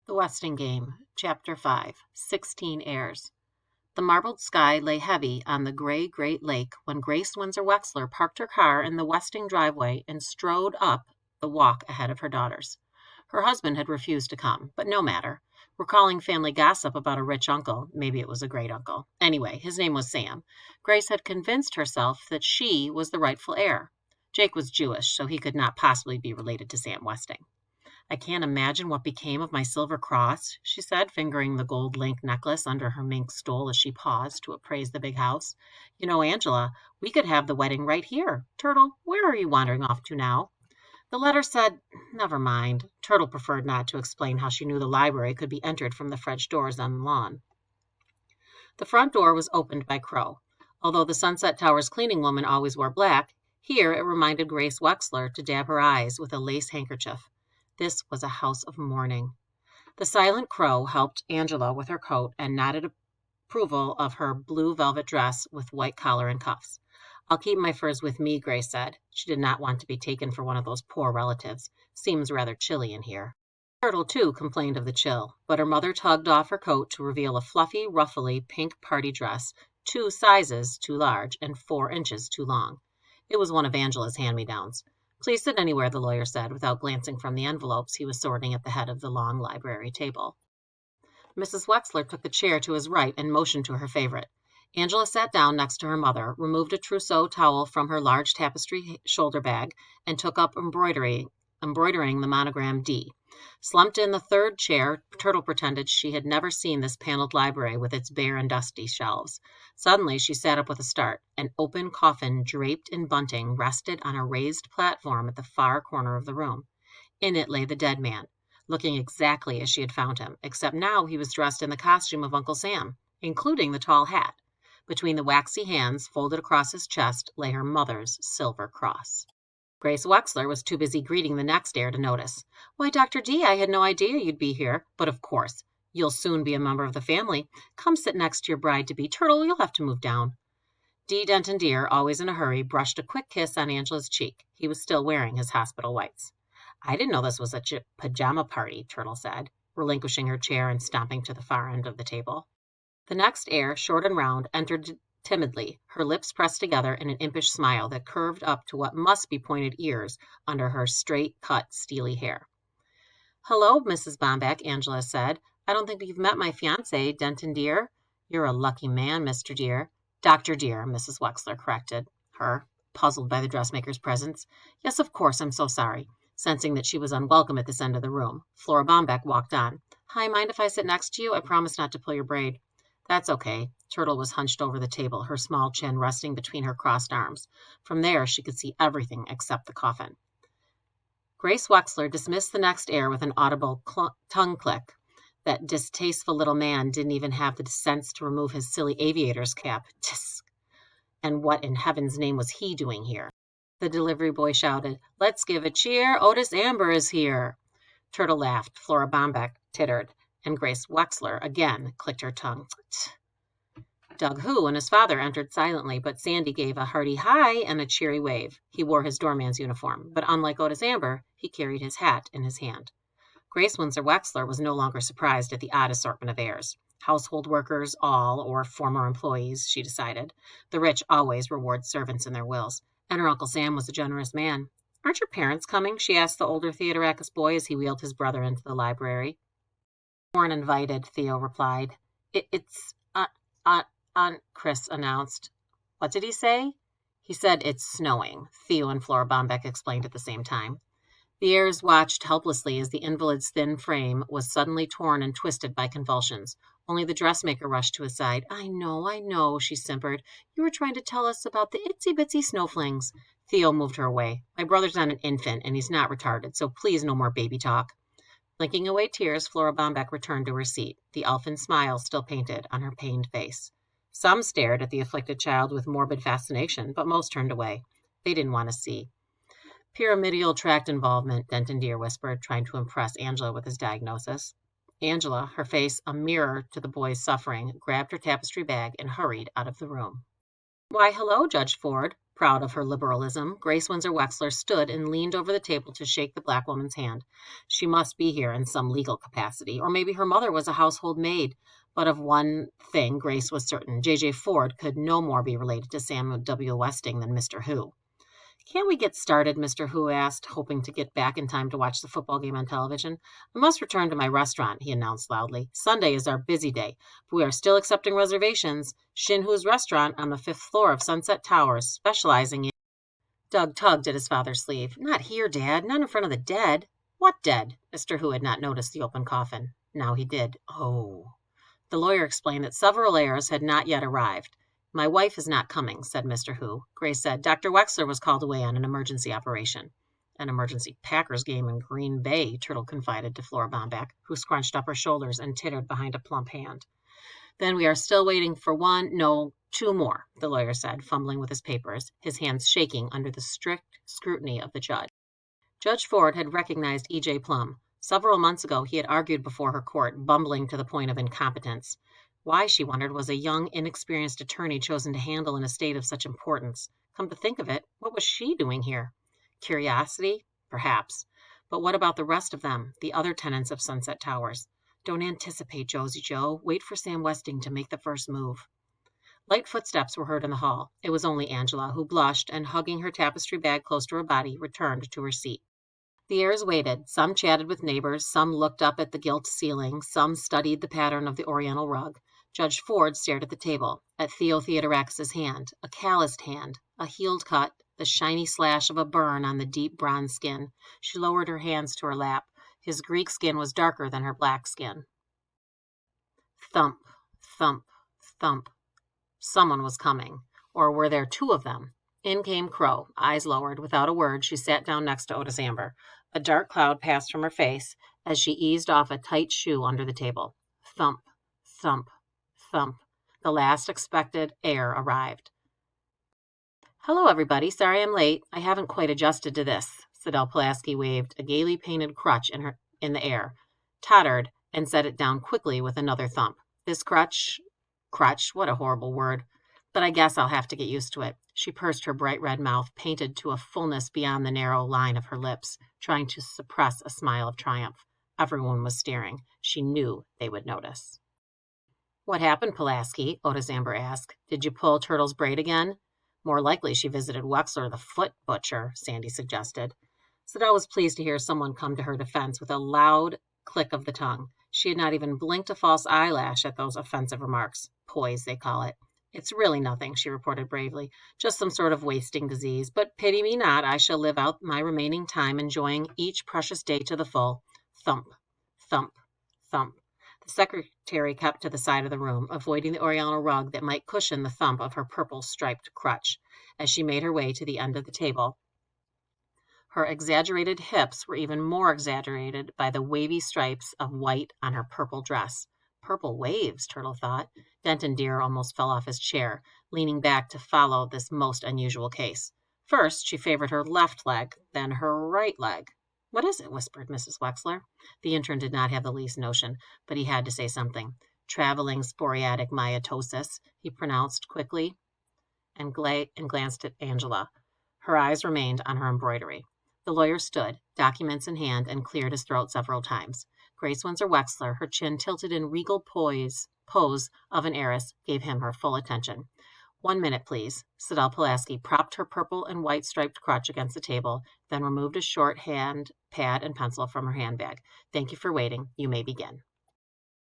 The Westing Game, Chapter 5, 16 Heirs. The marbled sky lay heavy on the gray Great Lake when Grace Windsor Wexler parked her car in the Westing driveway and strode up the walk ahead of her daughters. Her husband had refused to come, but no matter. Recalling family gossip about a rich uncle, maybe it was a great uncle. Anyway, his name was Sam. Grace had convinced herself that she was the rightful heir. Jake was Jewish, so he could not possibly be related to Sam Westing. I can't imagine what became of my silver cross, she said, fingering the gold link necklace under her mink stole as she paused to appraise the big house. You know, Angela, we could have the wedding right here. Turtle, where are you wandering off to now? The letter said, never mind. Turtle preferred not to explain how she knew the library could be entered from the French doors on the lawn. The front door was opened by Crow. Although the Sunset Towers cleaning woman always wore black, here it reminded Grace Wexler to dab her eyes with a lace handkerchief. This was a house of mourning. The silent Crow helped Angela with her coat and nodded approval of her blue velvet dress with white collar and cuffs. I'll keep my furs with me, Grace said. She did not want to be taken for one of those poor relatives. Seems rather chilly in here. Turtle, too, complained of the chill, but her mother tugged off her coat to reveal a fluffy, ruffly pink party dress, 2 sizes too large and 4 inches too long. It was one of Angela's hand-me-downs. Please sit anywhere, the lawyer said, without glancing from the envelopes he was sorting at the head of the long library table. Mrs. Wexler took the chair to his right and motioned to her favorite. Angela sat down next to her mother, removed a trousseau towel from her large tapestry shoulder bag, and took up embroidering the monogram D. Slumped in the third chair, Turtle pretended she had never seen this paneled library with its bare and dusty shelves. Suddenly she sat up with a start. An open coffin draped in bunting rested on a raised platform at the far corner of the room. In it lay the dead man, looking exactly as she had found him, except now he was dressed in the costume of Uncle Sam, including the tall hat. Between the waxy hands folded across his chest lay her mother's silver cross. Grace Wexler was too busy greeting the next heir to notice. Why, Dr. D, I had no idea you'd be here, but of course, you'll soon be a member of the family. Come sit next to your bride-to-be. Turtle, you'll have to move down. D. Denton Deer, always in a hurry, brushed a quick kiss on Angela's cheek. He was still wearing his hospital whites. I didn't know this was a pajama party, Turtle said, relinquishing her chair and stomping to the far end of the table. The next heir, short and round, entered timidly, her lips pressed together in an impish smile that curved up to what must be pointed ears under her straight-cut, steely hair. Hello, Mrs. Bombeck, Angela said. I don't think you've met my fiancé, Denton Deer. You're a lucky man, Mr. Deer. Dr. Deer, Mrs. Wexler corrected her, puzzled by the dressmaker's presence. Yes, of course, I'm so sorry. Sensing that she was unwelcome at this end of the room, Flora Bombeck walked on. Hi, mind if I sit next to you? I promise not to pull your braid. That's okay. Turtle was hunched over the table, her small chin resting between her crossed arms. From there, she could see everything except the coffin. Grace Wexler dismissed the next heir with an audible tongue click. That distasteful little man didn't even have the sense to remove his silly aviator's cap. Tsk! And what in heaven's name was he doing here? The delivery boy shouted, Let's give a cheer. Otis Amber is here. Turtle laughed. Flora Bombeck tittered. And Grace Wexler again clicked her tongue. Doug Who and his father entered silently, but Sandy gave a hearty hi and a cheery wave. He wore his doorman's uniform, but unlike Otis Amber, he carried his hat in his hand. Grace Windsor Wexler was no longer surprised at the odd assortment of heirs. Household workers, all, or former employees, she decided. The rich always reward servants in their wills, and her Uncle Sam was a generous man. Aren't your parents coming? She asked the older Theodorakis boy as he wheeled his brother into the library. Weren't invited, Theo replied. It's Chris announced. What did he say? He said it's snowing, Theo and Flora Bombeck explained at the same time. The heirs watched helplessly as the invalid's thin frame was suddenly torn and twisted by convulsions. Only the dressmaker rushed to his side. I know, she simpered. You were trying to tell us about the itsy-bitsy snowflings. Theo moved her away. My brother's not an infant, and he's not retarded, so please no more baby talk. Blinking away tears, Flora Bombeck returned to her seat, the elfin smile still painted on her pained face. Some stared at the afflicted child with morbid fascination, but most turned away. They didn't want to see. Pyramidal tract involvement, Denton Deer whispered, trying to impress Angela with his diagnosis. Angela, her face a mirror to the boy's suffering, grabbed her tapestry bag and hurried out of the room. Why, hello, Judge Ford. Proud of her liberalism, Grace Windsor Wexler stood and leaned over the table to shake the black woman's hand. She must be here in some legal capacity, or maybe her mother was a household maid. But of one thing Grace was certain: J.J. Ford could no more be related to Samuel W. Westing than Mr. Who. "Can't we get started?" Mr. Who asked, hoping to get back in time to watch the football game on television. "I must return to my restaurant," he announced loudly. "Sunday is our busy day, but we are still accepting reservations. Shin Hu's restaurant on the 5th floor of Sunset Towers, specializing in—" Doug tugged at his father's sleeve. "Not here, Dad. Not in front of the dead." "What dead?" Mr. Who had not noticed the open coffin. Now he did. Oh. The lawyer explained that several heirs had not yet arrived. "My wife is not coming," said Mr. Who. Grace said, "Dr. Wexler was called away on an emergency operation." "An emergency Packers game in Green Bay," Turtle confided to Flora Bomback, who scrunched up her shoulders and tittered behind a plump hand. "Then we are still waiting for two more," the lawyer said, fumbling with his papers, his hands shaking under the strict scrutiny of the judge. Judge Ford had recognized E.J. Plum. Several months ago he had argued before her court, bumbling to the point of incompetence. Why, she wondered, was a young, inexperienced attorney chosen to handle an estate of such importance? Come to think of it, what was she doing here? Curiosity? Perhaps. But what about the rest of them, the other tenants of Sunset Towers? Don't anticipate, Josie Joe. Wait for Sam Westing to make the first move. Light footsteps were heard in the hall. It was only Angela, who blushed and, hugging her tapestry bag close to her body, returned to her seat. The heirs waited. Some chatted with neighbors, some looked up at the gilt ceiling, some studied the pattern of the oriental rug. Judge Ford stared at the table, at Theo Theodorakis' hand, a calloused hand, a healed cut, the shiny slash of a burn on the deep bronze skin. She lowered her hands to her lap. His Greek skin was darker than her black skin. Thump, thump, thump. Someone was coming. Or were there two of them? In came Crow, eyes lowered. Without a word, she sat down next to Otis Amber. A dark cloud passed from her face as she eased off a tight shoe under the table. Thump, thump, thump. The last expected heir arrived. "Hello, everybody. Sorry I'm late. I haven't quite adjusted to this." Sidel Pulaski waved a gaily painted crutch in the air, tottered, and set it down quickly with another thump. "This crutch, what a horrible word. But I guess I'll have to get used to it." She pursed her bright red mouth, painted to a fullness beyond the narrow line of her lips, trying to suppress a smile of triumph. Everyone was staring. She knew they would notice. "What happened, Pulaski?" Otis Amber asked. "Did you pull Turtle's braid again?" "More likely she visited Wexler, the foot butcher," Sandy suggested. Sidel was pleased to hear someone come to her defense with a loud click of the tongue. She had not even blinked a false eyelash at those offensive remarks. Poise, they call it. "It's really nothing," she reported bravely. "Just some sort of wasting disease. But pity me not, I shall live out my remaining time enjoying each precious day to the full." Thump, thump, thump. The secretary kept to the side of the room, avoiding the oriental rug that might cushion the thump of her purple-striped crutch. As she made her way to the end of the table, her exaggerated hips were even more exaggerated by the wavy stripes of white on her purple dress. Purple waves, Turtle thought. Denton Deer almost fell off his chair, leaning back to follow this most unusual case. First, she favored her left leg, then her right leg. "What is it?" whispered Mrs. Wexler. The intern did not have the least notion, but he had to say something. "Traveling sporadic myotosis," he pronounced quickly, and glanced at Angela. Her eyes remained on her embroidery. The lawyer stood, documents in hand, and cleared his throat several times. Grace Windsor Wexler, her chin tilted in regal pose of an heiress, gave him her full attention. "1 minute, please." Sidel Pulaski propped her purple and white striped crutch against the table, then removed a shorthand pad and pencil from her handbag. "Thank you for waiting. You may begin."